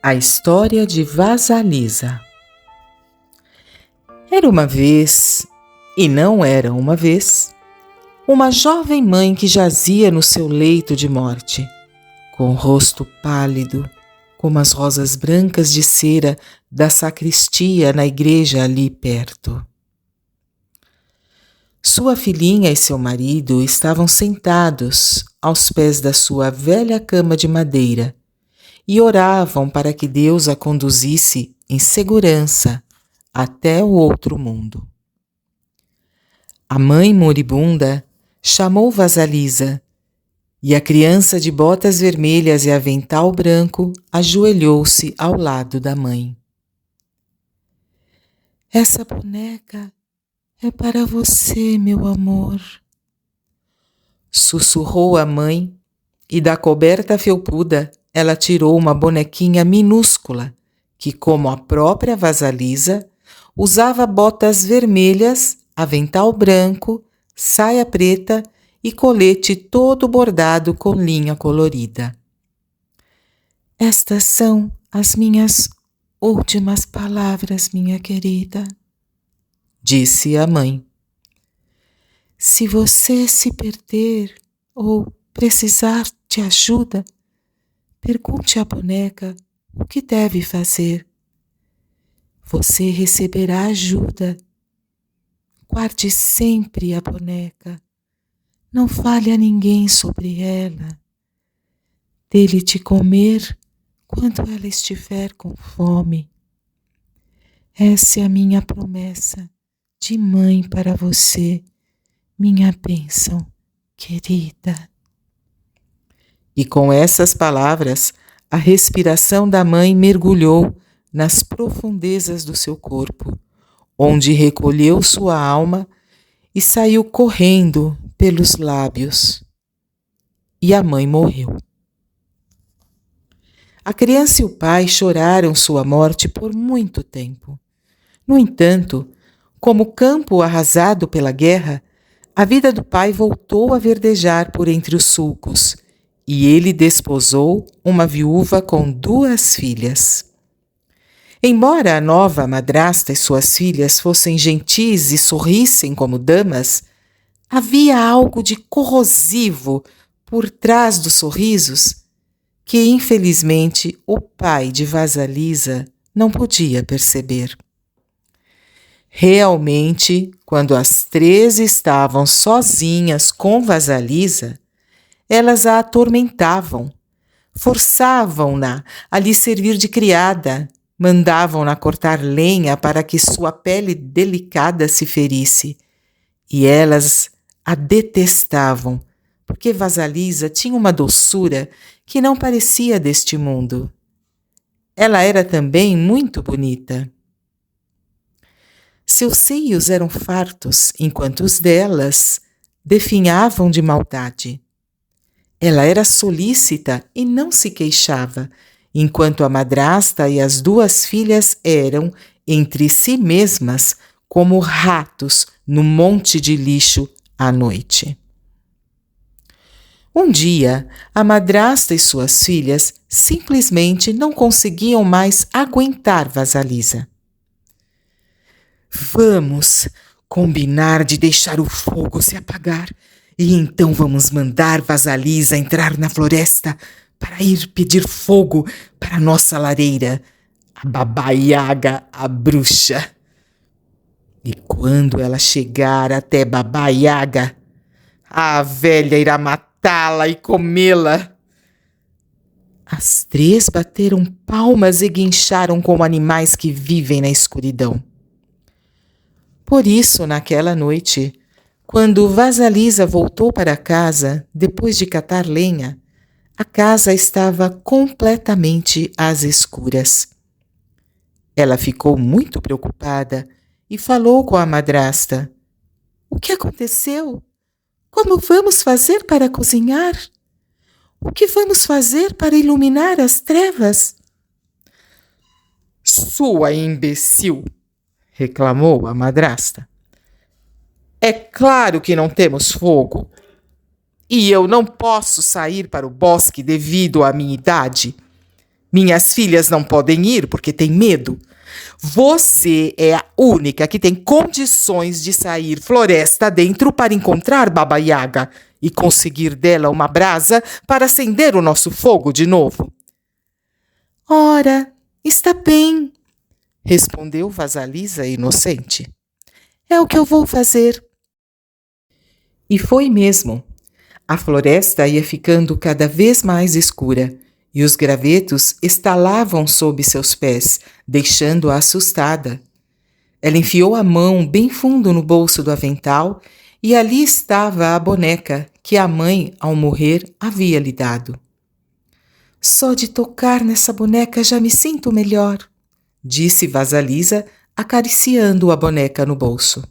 A história de Vasalisa. Era uma vez, e não era uma vez, uma jovem mãe que jazia no seu leito de morte, com o rosto pálido, como as rosas brancas de cera da sacristia na igreja ali perto. Sua filhinha e seu marido estavam sentados aos pés da sua velha cama de madeira e oravam para que Deus a conduzisse em segurança até o outro mundo. A mãe moribunda chamou Vasalisa e a criança de botas vermelhas e avental branco ajoelhou-se ao lado da mãe. Essa boneca é para você, meu amor, sussurrou a mãe, e da coberta felpuda ela tirou uma bonequinha minúscula que, como a própria Vasalisa, usava botas vermelhas, avental branco, saia preta e colete todo bordado com linha colorida. Estas são as minhas últimas palavras, minha querida, disse a mãe. Se você se perder ou precisar de ajuda, pergunte à boneca o que deve fazer. Você receberá ajuda. Guarde sempre a boneca. Não fale a ninguém sobre ela. Dê-lhe de comer quando ela estiver com fome. Essa é a minha promessa de mãe para você, minha bênção, querida. E com essas palavras, a respiração da mãe mergulhou nas profundezas do seu corpo, onde recolheu sua alma e saiu correndo pelos lábios. E a mãe morreu. A criança e o pai choraram sua morte por muito tempo. No entanto, como campo arrasado pela guerra, a vida do pai voltou a verdejar por entre os sulcos, e ele desposou uma viúva com 2 filhas. Embora a nova madrasta e suas filhas fossem gentis e sorrissem como damas, havia algo de corrosivo por trás dos sorrisos que, infelizmente, o pai de Vasalisa não podia perceber. Realmente, quando as 3 estavam sozinhas com Vasalisa, elas a atormentavam, forçavam-na a lhe servir de criada, mandavam-na cortar lenha para que sua pele delicada se ferisse, e elas a detestavam, porque Vasalisa tinha uma doçura que não parecia deste mundo. Ela era também muito bonita. Seus seios eram fartos, enquanto os delas definhavam de maldade. Ela era solícita e não se queixava, enquanto a madrasta e as 2 filhas eram, entre si mesmas, como ratos no monte de lixo à noite. Um dia, a madrasta e suas filhas simplesmente não conseguiam mais aguentar Vasalisa. Vamos combinar de deixar o fogo se apagar e então vamos mandar Vasalisa entrar na floresta para ir pedir fogo para nossa lareira, a Baba Yaga, a bruxa. E quando ela chegar até Baba Yaga, a velha irá matá-la e comê-la. As 3 bateram palmas e guincharam como animais que vivem na escuridão. Por isso, naquela noite, quando Vasalisa voltou para casa, depois de catar lenha, a casa estava completamente às escuras. Ela ficou muito preocupada e falou com a madrasta. O que aconteceu? Como vamos fazer para cozinhar? O que vamos fazer para iluminar as trevas? Sua imbecil! Reclamou a madrasta. É claro que não temos fogo. E eu não posso sair para o bosque devido à minha idade. Minhas filhas não podem ir porque têm medo. Você é a única que tem condições de sair floresta dentro para encontrar Baba Yaga e conseguir dela uma brasa para acender o nosso fogo de novo. Ora, está bem, respondeu Vasalisa inocente. é o que eu vou fazer. E foi mesmo. A floresta ia ficando cada vez mais escura e os gravetos estalavam sob seus pés, deixando-a assustada. Ela enfiou a mão bem fundo no bolso do avental e ali estava a boneca que a mãe, ao morrer, havia lhe dado. Só de tocar nessa boneca já me sinto melhor, disse Vasalisa, acariciando a boneca no bolso.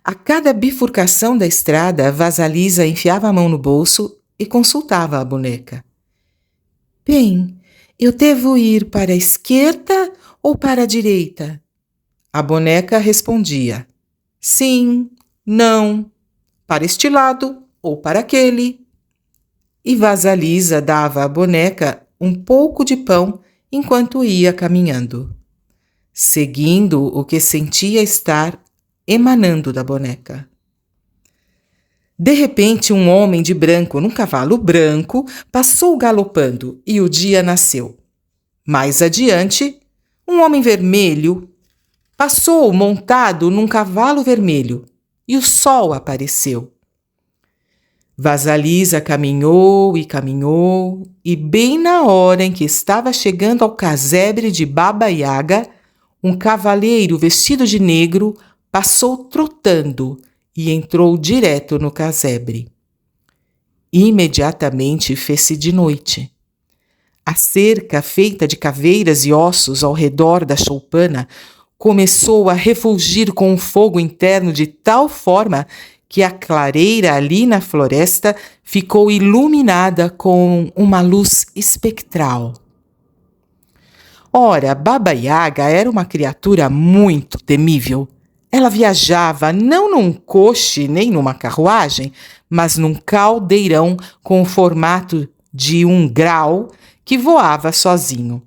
A cada bifurcação da estrada, Vasalisa enfiava a mão no bolso e consultava a boneca. Bem, eu devo ir para a esquerda ou para a direita? A boneca respondia: sim, não, para este lado ou para aquele. E Vasalisa dava à boneca um pouco de pão enquanto ia caminhando, seguindo o que sentia estar emanando da boneca. De repente, um homem de branco num cavalo branco passou galopando e o dia nasceu. Mais adiante, um homem vermelho passou montado num cavalo vermelho e o sol apareceu. Vasalisa caminhou e bem na hora em que estava chegando ao casebre de Baba Yaga, um cavaleiro vestido de negro passou trotando e entrou direto no casebre. Imediatamente fez-se de noite. A cerca feita de caveiras e ossos ao redor da choupana começou a refulgir com um fogo interno de tal forma que a clareira ali na floresta ficou iluminada com uma luz espectral. Ora, Baba Yaga era uma criatura muito temível. Ela viajava não num coche nem numa carruagem, mas num caldeirão com o formato de um grau que voava sozinho.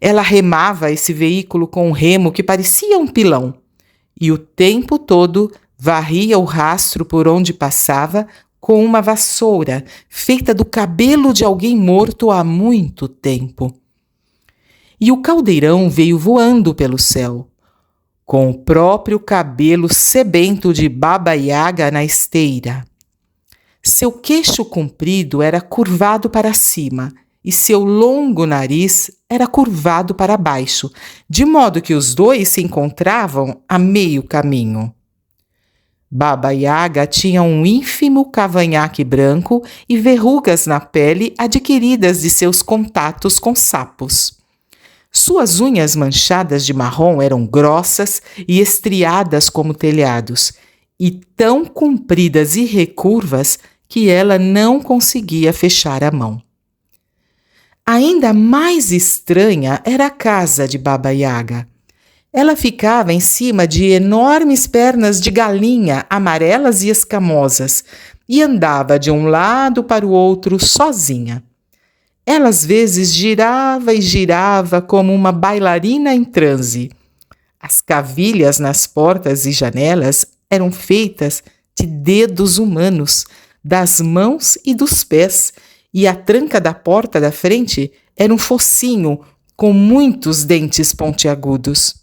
Ela remava esse veículo com um remo que parecia um pilão e o tempo todo varria o rastro por onde passava com uma vassoura feita do cabelo de alguém morto há muito tempo. E o caldeirão veio voando pelo céu, com o próprio cabelo sebento de Baba Yaga na esteira. Seu queixo comprido era curvado para cima e seu longo nariz era curvado para baixo, de modo que os dois se encontravam a meio caminho. Baba Yaga tinha um ínfimo cavanhaque branco e verrugas na pele adquiridas de seus contatos com sapos. Suas unhas manchadas de marrom eram grossas e estriadas como telhados, e tão compridas e recurvas que ela não conseguia fechar a mão. Ainda mais estranha era a casa de Baba Yaga. Ela ficava em cima de enormes pernas de galinha amarelas e escamosas e andava de um lado para o outro sozinha. Ela às vezes girava e girava como uma bailarina em transe. As cavilhas nas portas e janelas eram feitas de dedos humanos, das mãos e dos pés, e a tranca da porta da frente era um focinho com muitos dentes pontiagudos.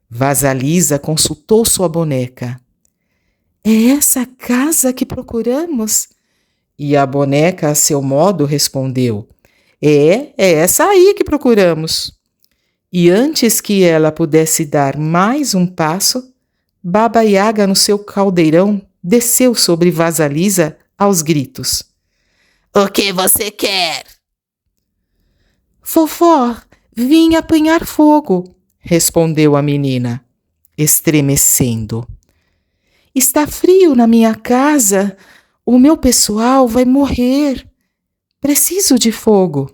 Vasalisa consultou sua boneca. É essa a casa que procuramos? E a boneca, a seu modo, respondeu: É essa aí que procuramos. E antes que ela pudesse dar mais um passo, Baba Yaga, no seu caldeirão, desceu sobre Vasalisa aos gritos. O que você quer? Vovó, vim apanhar fogo, respondeu a menina, estremecendo. Está frio na minha casa. O meu pessoal vai morrer. Preciso de fogo.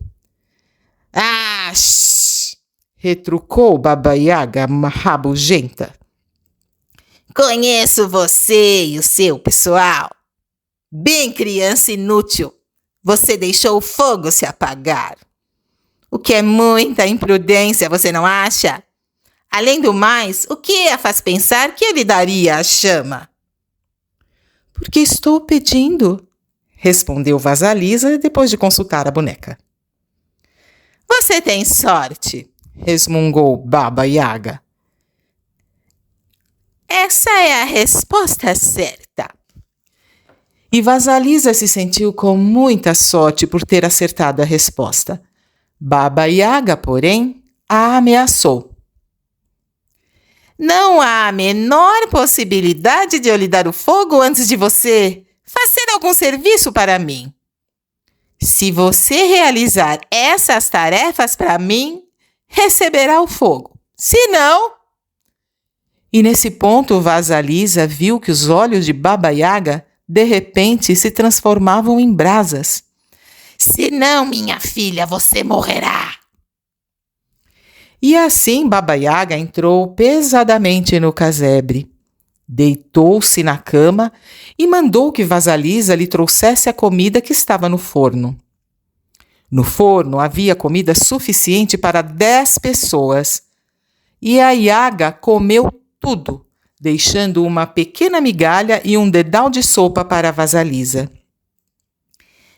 Ah, shh! Retrucou Baba Yaga rabugenta. Conheço você e o seu pessoal. Bem criança inútil. você deixou o fogo se apagar. O que é muita imprudência, você não acha? Além do mais, o que a faz pensar que eu lhe daria a chama? Porque estou pedindo, respondeu Vasalisa depois de consultar a boneca. Você tem sorte, resmungou Baba Yaga. Essa é a resposta certa. E Vasalisa se sentiu com muita sorte por ter acertado a resposta. Baba Yaga, porém, a ameaçou. Não há a menor possibilidade de eu lhe dar o fogo antes de você fazer algum serviço para mim. Se você realizar essas tarefas para mim, receberá o fogo. Se não... E nesse ponto, Vasalisa viu que os olhos de Baba Yaga, de repente, se transformavam em brasas. Se não, minha filha, você morrerá. E assim Baba Yaga entrou pesadamente no casebre. Deitou-se na cama e mandou que Vasalisa lhe trouxesse a comida que estava no forno. No forno havia comida suficiente para 10 pessoas. E a Yaga comeu tudo, deixando uma pequena migalha e um dedal de sopa para Vasalisa.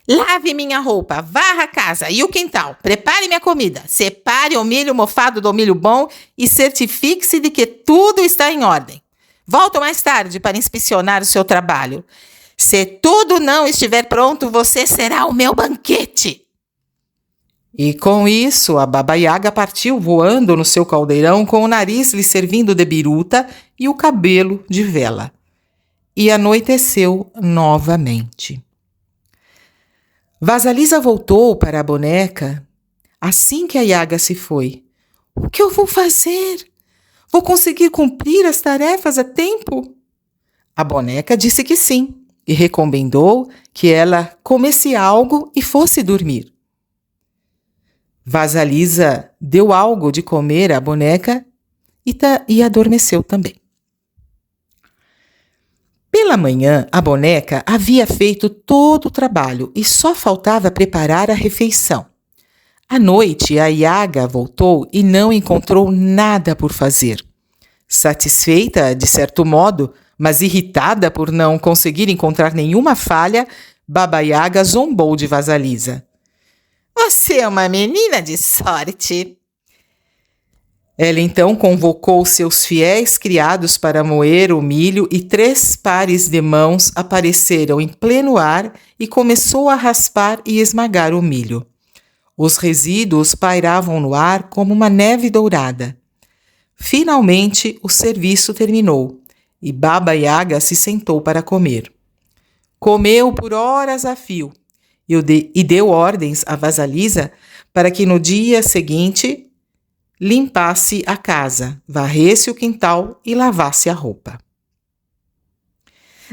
Lave minha roupa, varra a casa e o quintal, prepare minha comida, separe o milho mofado do milho bom e certifique-se de que tudo está em ordem. Volto mais tarde para inspecionar o seu trabalho. Se tudo não estiver pronto, você será o meu banquete. E com isso, a Baba Yaga partiu voando no seu caldeirão com o nariz lhe servindo de biruta e o cabelo de vela. E anoiteceu novamente. Vasalisa voltou para a boneca assim que a Yaga se foi. O que eu vou fazer? Vou conseguir cumprir as tarefas a tempo? A boneca disse que sim e recomendou que ela comesse algo e fosse dormir. Vasalisa deu algo de comer à boneca e adormeceu também. Pela manhã, a boneca havia feito todo o trabalho e só faltava preparar a refeição. À noite, a Yaga voltou e não encontrou nada por fazer. Satisfeita, de certo modo, mas irritada por não conseguir encontrar nenhuma falha, Baba Yaga zombou de Vasalisa. Você é uma menina de sorte. Ela então convocou seus fiéis criados para moer o milho e 3 pares de mãos apareceram em pleno ar e começou a raspar e esmagar o milho. Os resíduos pairavam no ar como uma neve dourada. Finalmente, o serviço terminou e Baba Yaga se sentou para comer. Comeu por horas a fio e deu ordens a Vasalisa para que no dia seguinte limpasse a casa, varresse o quintal e lavasse a roupa.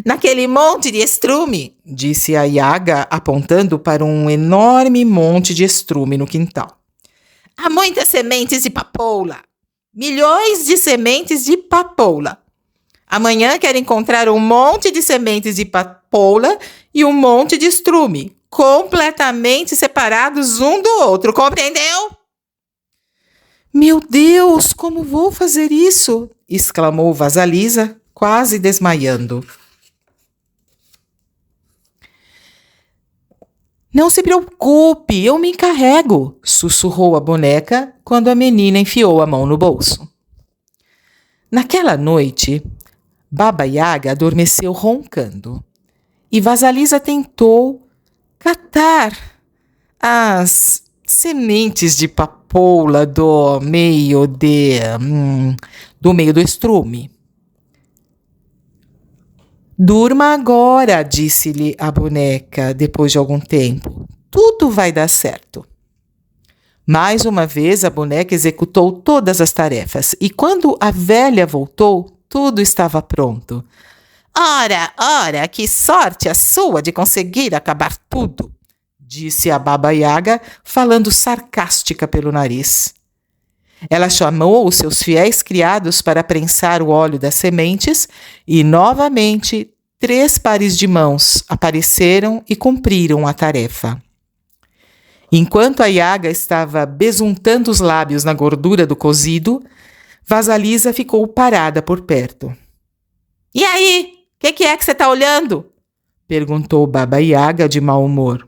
Naquele monte de estrume, disse a Yaga, apontando para um enorme monte de estrume no quintal. Há muitas sementes de papoula. Milhões de sementes de papoula. Amanhã quero encontrar um monte de sementes de papoula e um monte de estrume, completamente separados um do outro, compreendeu? Meu Deus, como vou fazer isso? Exclamou Vasalisa, quase desmaiando. Não se preocupe, eu me encarrego, sussurrou a boneca quando a menina enfiou a mão no bolso. Naquela noite, Baba Yaga adormeceu roncando e Vasalisa tentou catar as sementes de papoula do meio do estrume. Durma agora, disse-lhe a boneca depois de algum tempo. Tudo vai dar certo. Mais uma vez, a boneca executou todas as tarefas e quando a velha voltou, tudo estava pronto. Ora, que sorte a sua de conseguir acabar tudo, disse a Baba Yaga, falando sarcástica pelo nariz. Ela chamou os seus fiéis criados para prensar o óleo das sementes e, novamente, 3 pares de mãos apareceram e cumpriram a tarefa. Enquanto a Yaga estava besuntando os lábios na gordura do cozido, Vasalisa ficou parada por perto. E aí, o que é que você está olhando? Perguntou Baba Yaga de mau humor.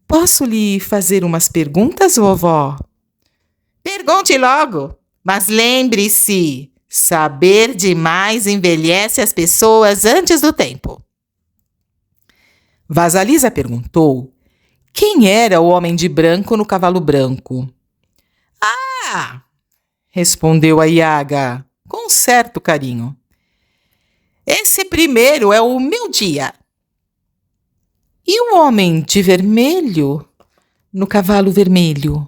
Posso lhe fazer umas perguntas, vovó? Pergunte logo, mas lembre-se, saber demais envelhece as pessoas antes do tempo. Vasalisa perguntou quem era o homem de branco no cavalo branco. Ah! Respondeu a Yaga com certo carinho. Esse primeiro é o meu dia. E o homem de vermelho no cavalo vermelho?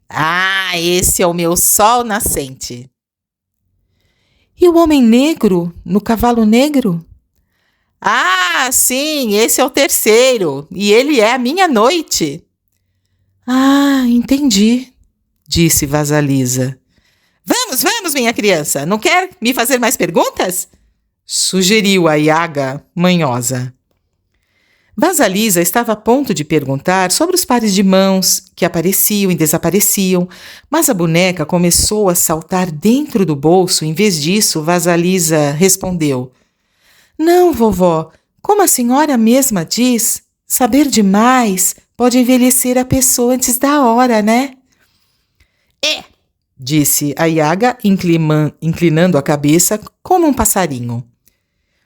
Ah, esse é o meu sol nascente. E o homem negro no cavalo negro? Ah, sim, esse é o terceiro, e ele é a minha noite. Ah, entendi, disse Vasalisa. Vamos, minha criança, não quer me fazer mais perguntas? Sugeriu a Yaga, manhosa. Vasalisa estava a ponto de perguntar sobre os pares de mãos que apareciam e desapareciam, mas a boneca começou a saltar dentro do bolso. Em vez disso, Vasalisa respondeu: Não, vovó, como a senhora mesma diz, saber demais pode envelhecer a pessoa antes da hora, né? Disse a Yaga, inclinando a cabeça como um passarinho.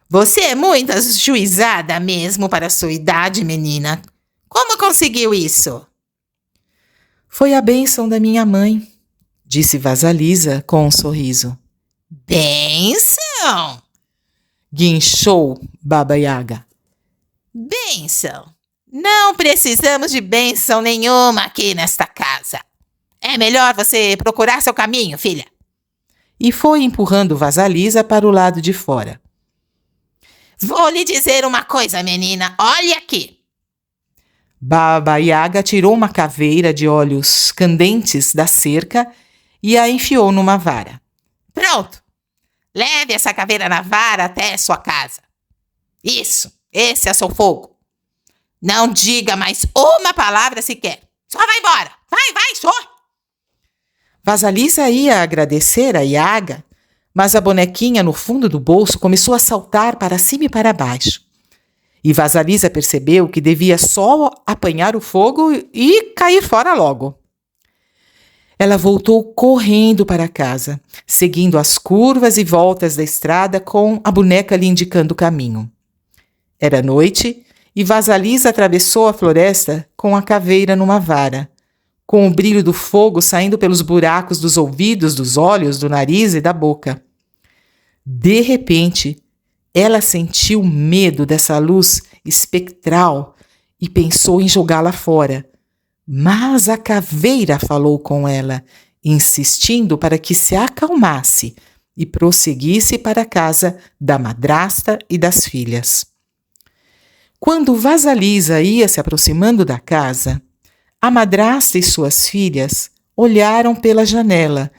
Você é muito ajuizada mesmo para a sua idade, menina. Como conseguiu isso? Foi a bênção da minha mãe, disse Vasalisa com um sorriso. Bênção? Guinchou Baba Yaga. Bênção? Não precisamos de bênção nenhuma aqui nesta casa. É melhor você procurar seu caminho, filha. E foi empurrando Vasalisa para o lado de fora. Vou lhe dizer uma coisa, menina. Olhe aqui. Baba Yaga tirou uma caveira de olhos candentes da cerca e a enfiou numa vara. Pronto. Leve essa caveira na vara até sua casa. Isso. Esse é seu fogo. Não diga mais uma palavra sequer. Só vai embora. Vai, só. Vasalisa ia agradecer a Yaga, mas a bonequinha no fundo do bolso começou a saltar para cima e para baixo. E Vasalisa percebeu que devia só apanhar o fogo e cair fora logo. Ela voltou correndo para casa, seguindo as curvas e voltas da estrada com a boneca lhe indicando o caminho. Era noite e Vasalisa atravessou a floresta com a caveira numa vara, com o brilho do fogo saindo pelos buracos dos ouvidos, dos olhos, do nariz e da boca. De repente, ela sentiu medo dessa luz espectral e pensou em jogá-la fora. Mas a caveira falou com ela, insistindo para que se acalmasse e prosseguisse para a casa da madrasta e das filhas. Quando Vasalisa ia se aproximando da casa, a madrasta e suas filhas olharam pela janela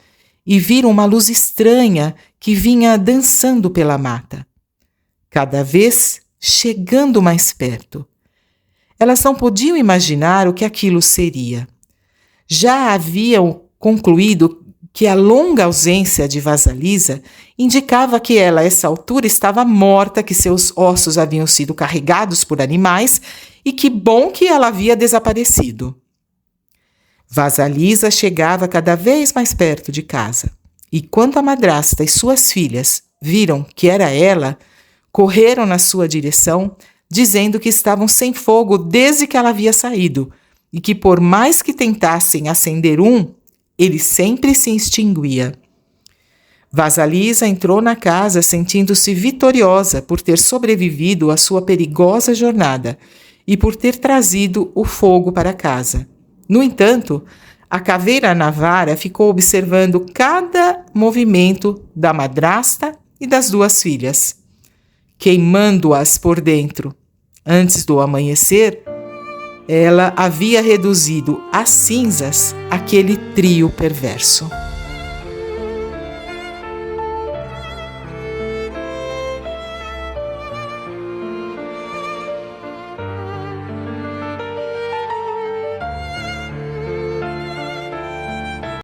e viram uma luz estranha que vinha dançando pela mata, cada vez chegando mais perto. Elas não podiam imaginar o que aquilo seria. Já haviam concluído que a longa ausência de Vasalisa indicava que ela, a essa altura, estava morta, que seus ossos haviam sido carregados por animais e que bom que ela havia desaparecido. Vasalisa chegava cada vez mais perto de casa, e quando a madrasta e suas filhas viram que era ela, correram na sua direção, dizendo que estavam sem fogo desde que ela havia saído, e que por mais que tentassem acender um, ele sempre se extinguia. Vasalisa entrou na casa sentindo-se vitoriosa por ter sobrevivido à sua perigosa jornada e por ter trazido o fogo para casa. No entanto, a caveira na vara ficou observando cada movimento da madrasta e das duas filhas, queimando-as por dentro. Antes do amanhecer, ela havia reduzido a cinzas aquele trio perverso.